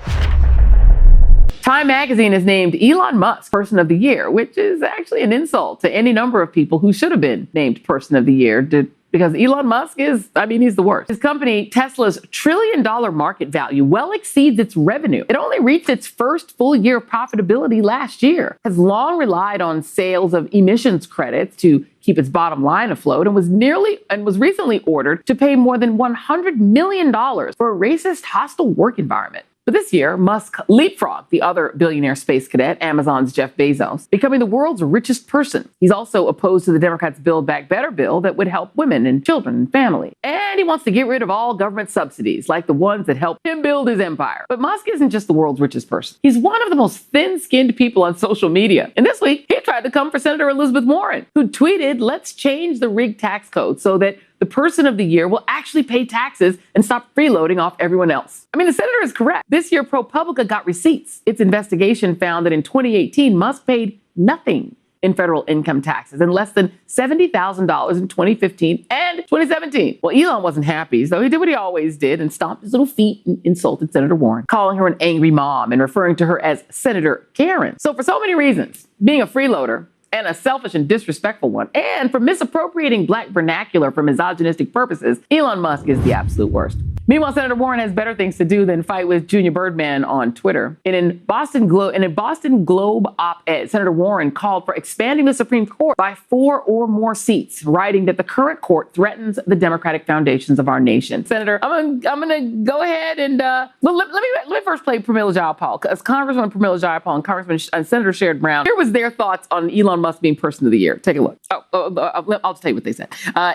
Time magazine has named Elon Musk Person of the Year, which is actually an insult to any number of people who should have been named Person of the Year, because Elon Musk he's the worst. His company, Tesla's $1 trillion market value, well exceeds its revenue. It only reached its first full year of profitability last year, has long relied on sales of emissions credits to keep its bottom line afloat, and was recently ordered to pay more than $100 million for a racist, hostile work environment. But this year, Musk leapfrogged the other billionaire space cadet, Amazon's Jeff Bezos, becoming the world's richest person. He's also opposed to the Democrats' Build Back Better bill that would help women and children and families. And he wants to get rid of all government subsidies, like the ones that helped him build his empire. But Musk isn't just the world's richest person. He's one of the most thin-skinned people on social media. And this week, he tried to come for Senator Elizabeth Warren, who tweeted, "Let's change the rigged tax code so that the person of the year will actually pay taxes and stop freeloading off everyone else." I mean, the senator is correct. This year, ProPublica got receipts. Its investigation found that in 2018, Musk paid nothing in federal income taxes and less than $70,000 in 2015 and 2017. Well, Elon wasn't happy, so he did what he always did and stomped his little feet and insulted Senator Warren, calling her an angry mom and referring to her as Senator Karen. So for so many reasons, being a freeloader, and a selfish and disrespectful one, and for misappropriating Black vernacular for misogynistic purposes, Elon Musk is the absolute worst. Meanwhile, Senator Warren has better things to do than fight with Junior Birdman on Twitter. In a Boston Globe op-ed, Senator Warren called for expanding the Supreme Court by 4 or more seats, writing that the current court threatens the democratic foundations of our nation. Senator, I'm gonna go ahead and let me first play Pramila Jayapal, because Congresswoman Pramila Jayapal and Senator Sherrod Brown. Here was their thoughts on Elon Musk being Person of the Year. Take a look. I'll just tell you what they said.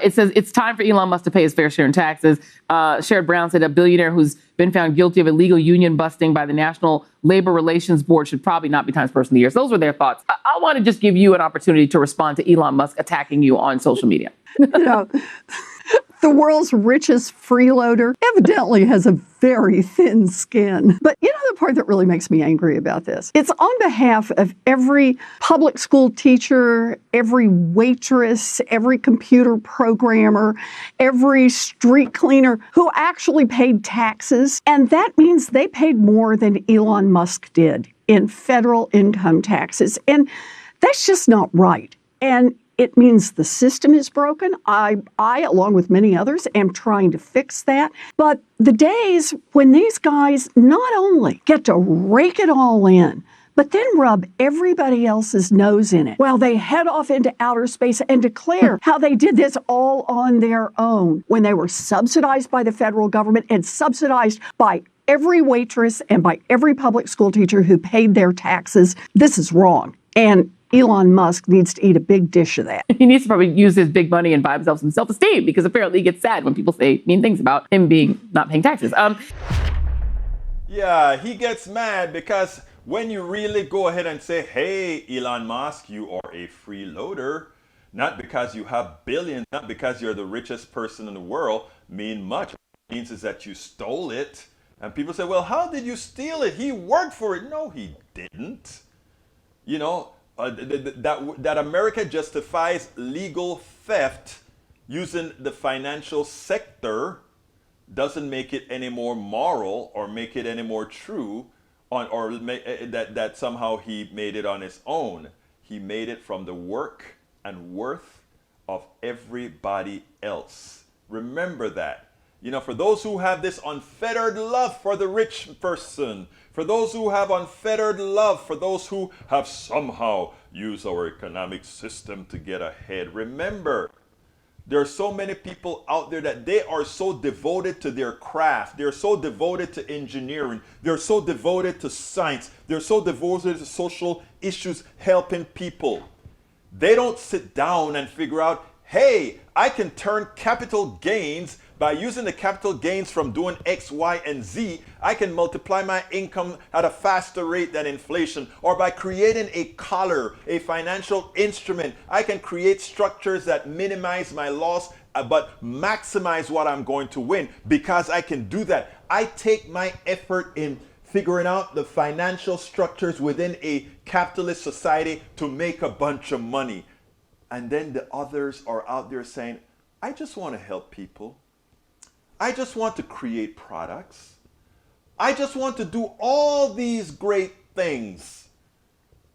It says it's time for Elon Musk to pay his fair share in taxes. Sherrod Brown said a billionaire who's been found guilty of illegal union busting by the National Labor Relations Board should probably not be Times Person of the Year. So those were their thoughts. I want to just give you an opportunity to respond to Elon Musk attacking you on social media. The world's richest freeloader evidently has a very thin skin. But you know the part that really makes me angry about this? It's on behalf of every public school teacher, every waitress, every computer programmer, every street cleaner who actually paid taxes. And that means they paid more than Elon Musk did in federal income taxes. And that's just not right. And it means the system is broken. I, along with many others, am trying to fix that. But the days when these guys not only get to rake it all in, but then rub everybody else's nose in it while they head off into outer space and declare how they did this all on their own when they were subsidized by the federal government and subsidized by every waitress and by every public school teacher who paid their taxes. This is wrong. And Elon Musk needs to eat a big dish of that. He needs to probably use his big money and buy himself some self-esteem, because apparently he gets sad when people say mean things about him not paying taxes. Yeah, he gets mad because when you really go ahead and say, hey, Elon Musk, you are a freeloader, not because you have billions, not because you're the richest person in the world, mean much. What it means is that you stole it. And people say, well, how did you steal it? He worked for it. No, he didn't. You know, that America justifies legal theft using the financial sector doesn't make it any more moral or make it any more true that somehow he made it on his own. He made it from the work and worth of everybody else. Remember that. You know, for those who have this unfettered love for the rich person, for those who have unfettered love, for those who have somehow used our economic system to get ahead, remember, there are so many people out there that they are so devoted to their craft. They're so devoted to engineering. They're so devoted to science. They're so devoted to social issues, helping people. They don't sit down and figure out, hey, I can turn capital gains by using the capital gains from doing X, Y, and Z. I can multiply my income at a faster rate than inflation. Or by creating a collar, a financial instrument, I can create structures that minimize my loss but maximize what I'm going to win. Because I can do that, I take my effort in figuring out the financial structures within a capitalist society to make a bunch of money. And then the others are out there saying, I just want to help people. I just want to create products. I just want to do all these great things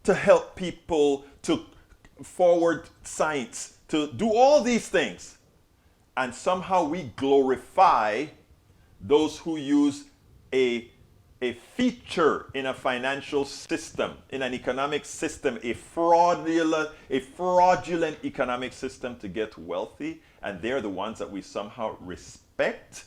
to help people, to forward science, to do all these things. And somehow we glorify those who use a feature in a financial system, in an economic system, a fraudulent economic system to get wealthy, and they're the ones that we somehow respect.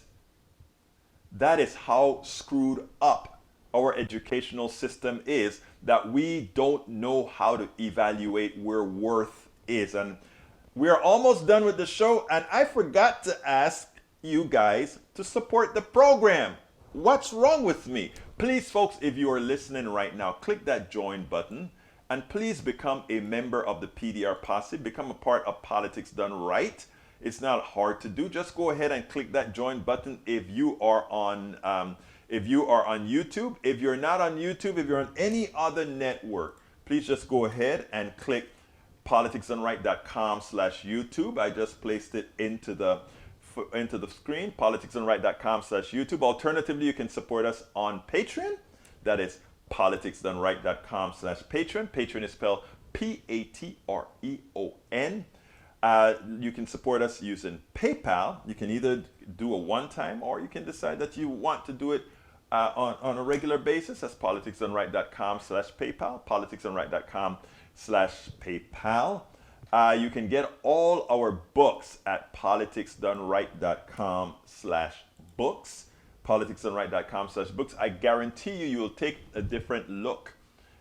That is how screwed up our educational system is, that we don't know how to evaluate where worth is. And we're almost done with the show, and I forgot to ask you guys to support the program. What's wrong with me? Please, folks, if you are listening right now, click that join button and please become a member of the PDR Posse. Become a part of Politics Done Right. It's not hard to do. Just go ahead and click that join button if you are on YouTube. If you're not on YouTube, if you're on any other network, please just go ahead and click politicsdoneright.com/YouTube. I just placed it into the screen, politicsdoneright.com/YouTube. Alternatively, you can support us on Patreon. That is politicsdoneright.com/Patreon. Patreon is spelled Patreon. You can support us using PayPal. You can either do a one-time or you can decide that you want to do it on a regular basis. That's politicsdoneright.com/PayPal, politicsdoneright.com/PayPal. You can get all our books at politicsdoneright.com/books, politicsdoneright.com/books. I guarantee you will take a different look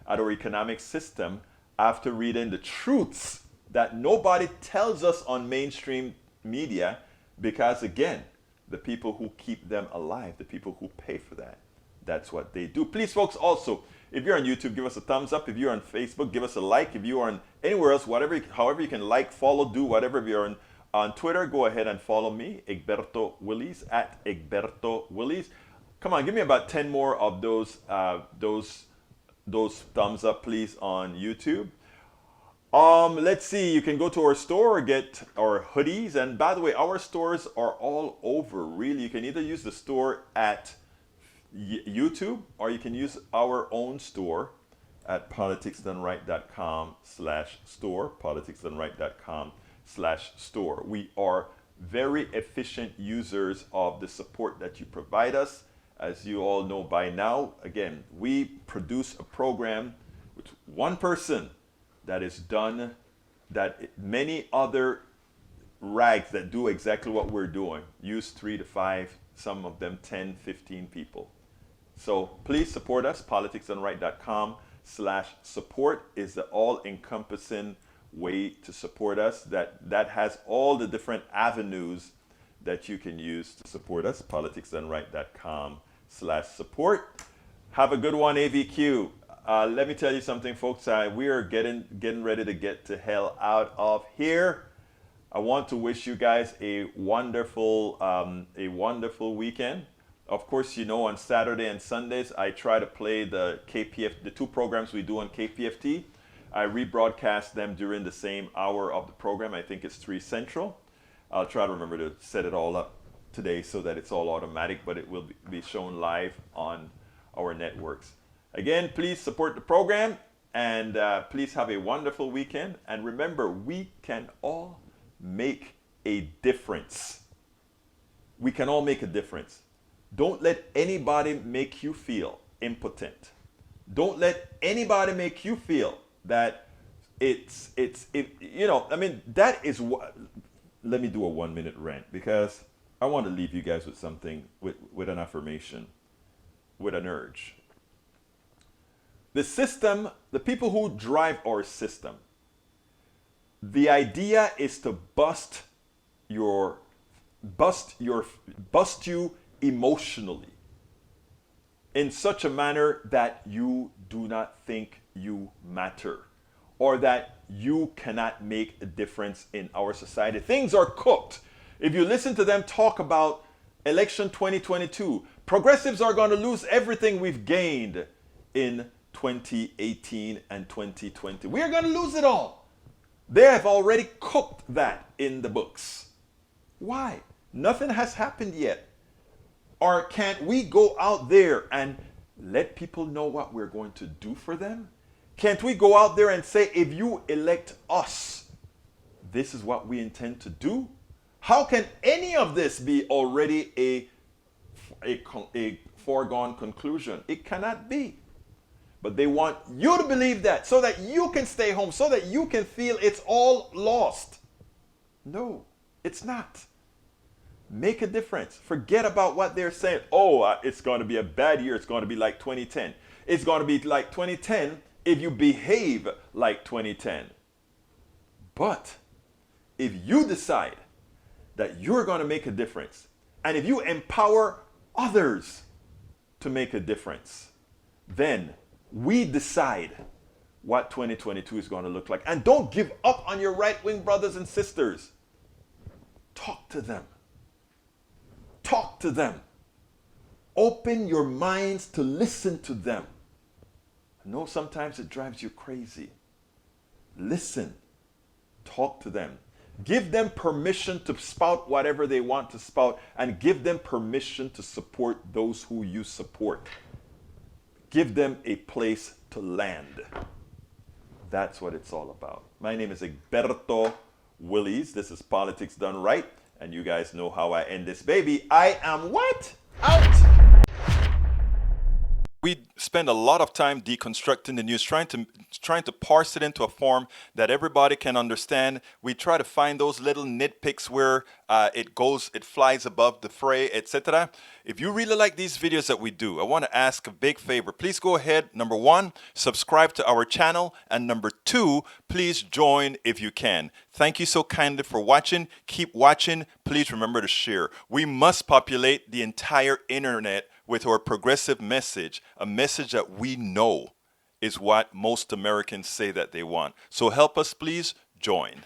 at our economic system after reading the truths that nobody tells us on mainstream media, because again, the people who keep them alive, the people who pay for that, that's what they do. Please, folks, also, if you're on YouTube, give us a thumbs up. If you're on Facebook, give us a like. If you are on anywhere else, however you can like, follow, do whatever. If you're on Twitter, go ahead and follow me, Egberto Willies, at Egberto Willies. Come on, give me about 10 more of those thumbs up, please, on YouTube. Let's see, you can go to our store, get our hoodies. And by the way, our stores are all over, really. You can either use the store at YouTube, or you can use our own store at politicsdoneright.com/store, politicsdoneright.com/store. We are very efficient users of the support that you provide us. As you all know by now, again, we produce a program with one person that is done, that many other rags that do exactly what we're doing use 3 to 5, some of them 10, 15 people. So please support us. politicsdoneright.com/support is the all-encompassing way to support us. That has all the different avenues that you can use to support us. politicsdoneright.com/support. Have a good one, AVQ. Let me tell you something, folks. We are getting ready to get to hell out of here. I want to wish you guys a wonderful weekend. Of course, you know, on Saturday and Sundays, I try to play the two programs we do on KPFT. I rebroadcast them during the same hour of the program. I think it's 3 Central. I'll try to remember to set it all up today so that it's all automatic, but it will be shown live on our networks. Again, please support the program. And please have a wonderful weekend. And remember, we can all make a difference. We can all make a difference. Don't let anybody make you feel impotent. Don't let anybody make you feel that that is what. Let me do a 1 minute rant because I want to leave you guys with something, with an affirmation, with an urge. The system, the people who drive our system, the idea is to bust you emotionally in such a manner that you do not think you matter or that you cannot make a difference in our society. Things are cooked. If you listen to them talk about election 2022, progressives are going to lose everything we've gained in 2018 and 2020. We are going to lose it all. They have already cooked that in the books. Why? Nothing has happened yet. Or can't we go out there and let people know what we're going to do for them? Can't we go out there and say, if you elect us, this is what we intend to do? How can any of this be already a foregone conclusion? It cannot be. But they want you to believe that so that you can stay home, so that you can feel it's all lost. No, it's not. Make a difference. Forget about what they're saying. Oh, it's going to be a bad year. It's going to be like 2010. It's going to be like 2010 if you behave like 2010. But if you decide that you're going to make a difference, and if you empower others to make a difference, then we decide what 2022 is going to look like. And don't give up on your right-wing brothers and sisters. Talk to them. Talk to them. Open your minds to listen to them. I know sometimes it drives you crazy. Listen. Talk to them. Give them permission to spout whatever they want to spout, and give them permission to support those who you support. Give them a place to land. That's what it's all about. My name is Egberto Willies. This is Politics Done Right. And you guys know how I end this baby. I am what? Out! We spend a lot of time deconstructing the news, trying to parse it into a form that everybody can understand. We try to find those little nitpicks where it flies above the fray, etc. If you really like these videos that we do, I want to ask a big favor. Please go ahead. Number 1, subscribe to our channel. And number 2, please join if you can. Thank you so kindly for watching. Keep watching. Please remember to share. We must populate the entire internet with our progressive message, a message that we know is what most Americans say that they want. So help us, please join.